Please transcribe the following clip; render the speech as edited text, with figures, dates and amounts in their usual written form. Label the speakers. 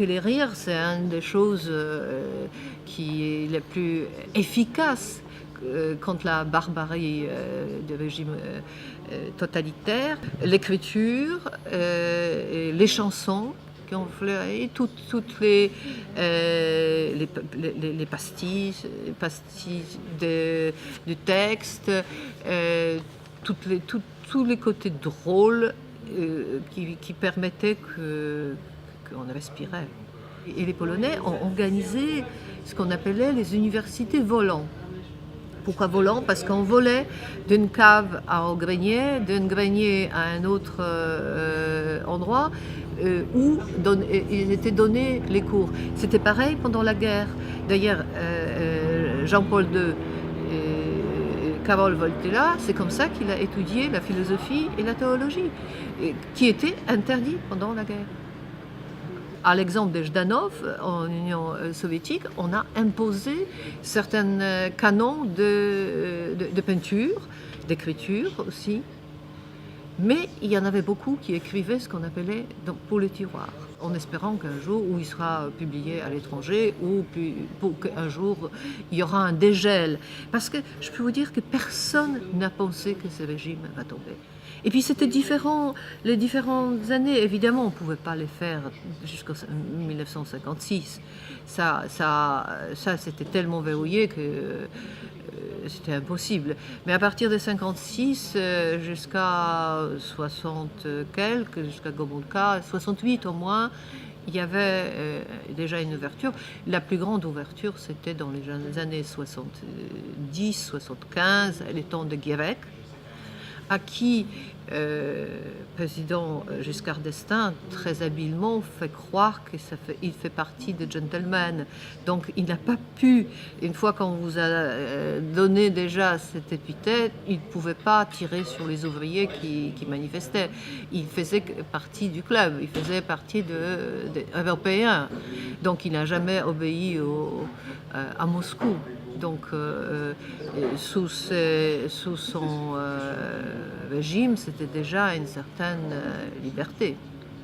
Speaker 1: Les rires, c'est une des choses qui est la plus efficace contre la barbarie du régime totalitaire. L'écriture, les chansons qui ont fleuri, toutes les pastilles du texte, tous les côtés drôles qui permettaient qu'on respirait. Et les Polonais ont organisé ce qu'on appelait les universités volantes. Pourquoi volant? Parce qu'on volait d'une cave au grenier, d'un grenier à un autre endroit où ils étaient donnés les cours. C'était pareil pendant la guerre. D'ailleurs, Jean-Paul II et Karol Wojtyła, c'est comme ça qu'il a étudié la philosophie et la théologie, qui étaient interdits pendant la guerre. À l'exemple de Jdanov, en Union soviétique, on a imposé certains canons de peinture, d'écriture aussi. Mais il y en avait beaucoup qui écrivaient ce qu'on appelait pour le tiroir, en espérant qu'un jour où il sera publié à l'étranger ou pour qu'un jour il y aura un dégel. Parce que je peux vous dire que personne n'a pensé que ce régime va tomber. Et puis c'était différent, les différentes années, évidemment on ne pouvait pas les faire jusqu'en 1956. Ça c'était tellement verrouillé que c'était impossible. Mais à partir de 56 jusqu'à 60 quelques, jusqu'à Gomulka, 68 au moins, il y avait déjà une ouverture. La plus grande ouverture, c'était dans les années 70, 75, les temps de Guirec, à qui président Giscard d'Estaing très habilement fait croire qu'il fait partie des gentlemen. Donc il n'a pas pu, une fois qu'on vous a donné déjà cette épithète, il ne pouvait pas tirer sur les ouvriers qui manifestaient. Il faisait partie du club, il faisait partie des Européens. Donc il n'a jamais obéi à Moscou. Donc, sous son régime, c'était déjà une certaine liberté.